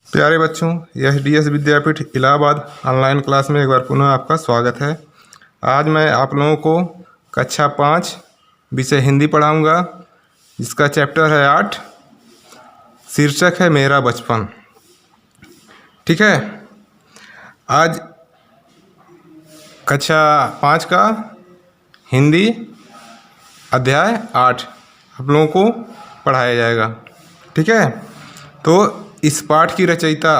प्यारे बच्चों, एचडीएस विद्यापीठ Allahabad online class में एक बार पुनः आपका स्वागत है। आज मैं आप लोगों को कक्षा 5 विषय हिंदी पढ़ाऊंगा, जिसका चैप्टर है 8। शीर्षक है मेरा बचपन। ठीक है, आज कक्षा 5 का हिंदी अध्याय 8 आप लोगों को पढ़ाया जाएगा। ठीक है, तो इस पाठ की रचयिता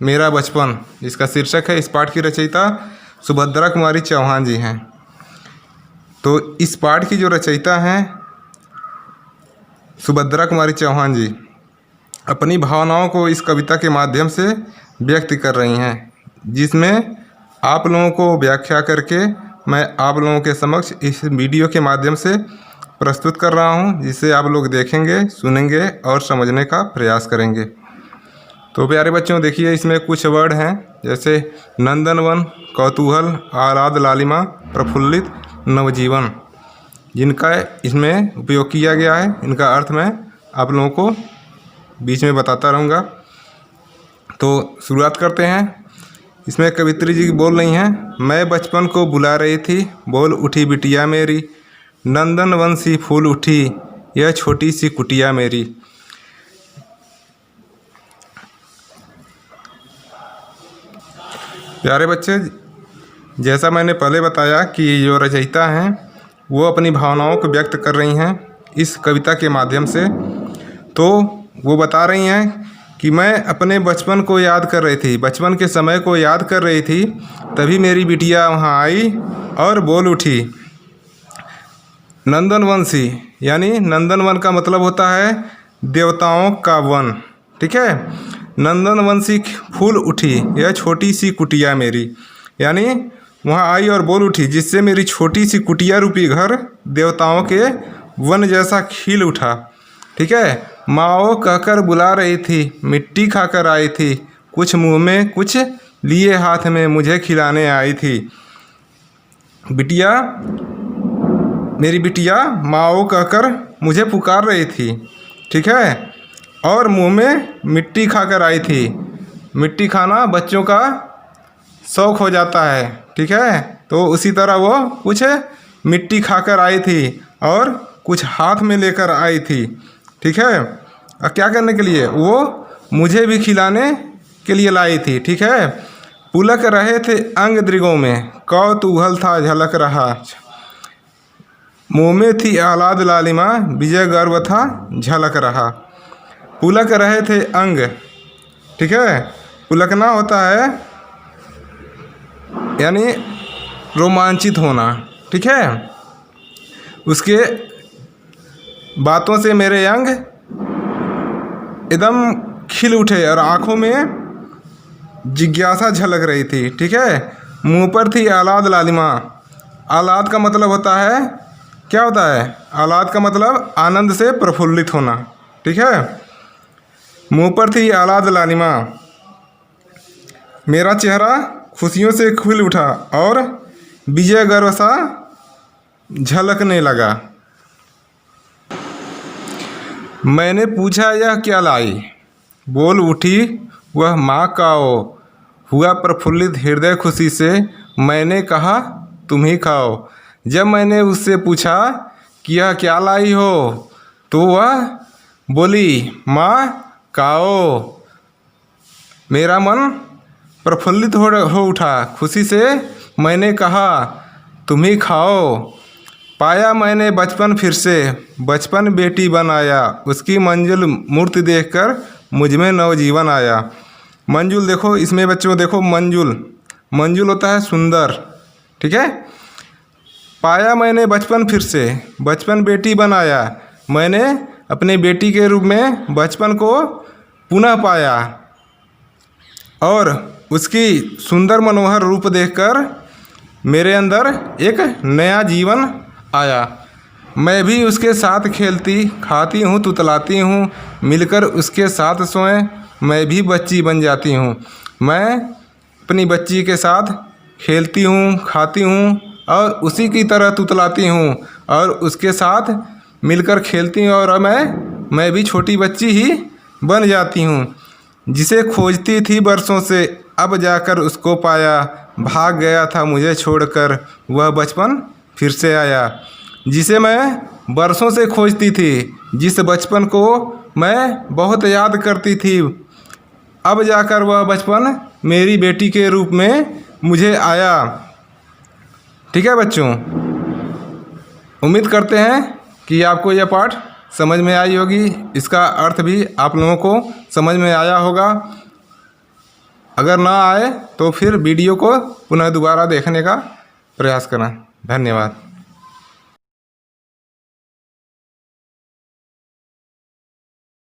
मेरा बचपन, जिसका शीर्षक है, इस पाठ की रचयिता सुभद्रा कुमारी चौहान जी हैं। तो इस पाठ की जो रचयिता हैं सुभद्रा कुमारी चौहान जी, अपनी भावनाओं को इस कविता के माध्यम से व्यक्त कर रही हैं, जिसमें आप लोगों को व्याख्या करके मैं आप लोगों के समक्ष इस वीडियो के माध्यम से प्रस्तुत कर रहा हूं, जिसे आप लोग देखेंगे, सुनेंगे और समझने का प्रयास करेंगे। तो प्यारे बच्चों, देखिए इसमें कुछ वर्ड हैं, जैसे नंदनवन, कौतूहल, आह्लाद, लालिमा, प्रफुल्लित, नवजीवन, जिनका इसमें उपयोग किया गया है। इनका अर्थ मैं आप लोगों को बीच में बताता रहूँगा। तो शुरुआत करते हैं। इसमें कवित्री जी बोल रही हैं, मैं बचपन को बुला रही थी, बोल उठी बिटिया मेरी, नंदनवन सी फूल उठी यह छोटी सी कुटिया मेरी। प्यारे बच्चे, जैसा मैंने पहले बताया कि जो रचयिता हैं वो अपनी भावनाओं को व्यक्त कर रही हैं इस कविता के माध्यम से। तो वो बता रही हैं कि मैं अपने बचपन को याद कर रही थी, बचपन के समय को याद कर रही थी, तभी मेरी बिटिया वहाँ आई और बोल उठी नंदनवन सी, यानी नंदनवन का मतलब होता है देवताओं का वन। ठीक है, नंदनवन सी फूल उठी यह छोटी सी कुटिया मेरी, यानी वहाँ आई और बोल उठी, जिससे मेरी छोटी सी कुटिया रूपी घर देवताओं के वन जैसा खिल उठा। ठीक है, माओ कहकर बुला रही थी, मिट्टी खाकर आई थी, कुछ मुंह में कुछ लिए हाथ में मुझे खिलाने आई थी। बिटिया, मेरी बिटिया माओ कहकर मुझे पुकार रही थी। ठीक है, और मुंह में मिट्टी खाकर आई थी। मिट्टी खाना बच्चों का शौक़ हो जाता है। ठीक है, तो उसी तरह वो कुछ मिट्टी खाकर आई थी और कुछ हाथ में लेकर आई थी। ठीक है, और क्या करने के लिए? वो मुझे भी खिलाने के लिए लाई थी। ठीक है, पुलक रहे थे अंग दृगों में, कौतूहल था झलक रहा, मुँह में थी आह्लाद लालिमा, विजय गर्व था झलक रहा। पुलक रहे थे अंग। ठीक है, पुलकना होता है यानी रोमांचित होना। ठीक है, उसके बातों से मेरे अंग एकदम खिल उठे और आँखों में जिज्ञासा झलक रही थी। ठीक है, मुंह पर थी आह्लाद लालिमा। आह्लाद का मतलब होता है, क्या होता है? आह्लाद का मतलब आनंद से प्रफुल्लित होना। ठीक है, मुंह पर थी आह्लाद लालिमा, मेरा चेहरा खुशियों से खिल उठा और विजय गर्व सा झलकने लगा। मैंने पूछा यह क्या लाई, बोल उठी वह माँ काओ, हुआ प्रफुल्लित हृदय खुशी से, मैंने कहा तुम ही खाओ। जब मैंने उससे पूछा कि यह क्या लाई हो, तो वह बोली माँ काओ। मेरा मन प्रफुल्लित हो उठा खुशी से, मैंने कहा तुम ही खाओ। पाया मैंने बचपन फिर से, बचपन बेटी बन आया, उसकी मंजुल मूर्ति देखकर मुझ में नवजीवन आया। मंजुल देखो, इसमें बच्चों देखो, मंजुल, मंजुल होता है सुंदर। ठीक है, पाया मैंने बचपन फिर से, बचपन बेटी बन आया, मैंने अपने बेटी के रूप में बचपन को पुनः पाया और उसकी सुंदर मनोहर रूप देखकर मेरे अंदर एक नया जीवन आया। मैं भी उसके साथ खेलती खाती हूँ, तुतलाती हूँ, मिलकर उसके साथ सोएं, मैं भी बच्ची बन जाती हूँ। मैं अपनी बच्ची के साथ खेलती हूँ, खाती हूँ और उसी की तरह तुतलाती हूँ और उसके साथ मिलकर खेलती हूँ और मैं भी छोटी बच्ची ही बन जाती हूँ। जिसे खोजती थी बरसों से अब जाकर उसको पाया, भाग गया था मुझे छोड़कर वह बचपन फिर से आया। जिसे मैं बरसों से खोजती थी, जिस बचपन को मैं बहुत याद करती थी, अब जाकर वह बचपन मेरी बेटी के रूप में मुझे आया। ठीक है बच्चों, उम्मीद करते हैं कि आपको यह पाठ समझ में आई होगी, इसका अर्थ भी आप लोगों को समझ में आया होगा। अगर ना आए तो फिर वीडियो को पुनः दोबारा देखने का प्रयास करना। धन्यवाद।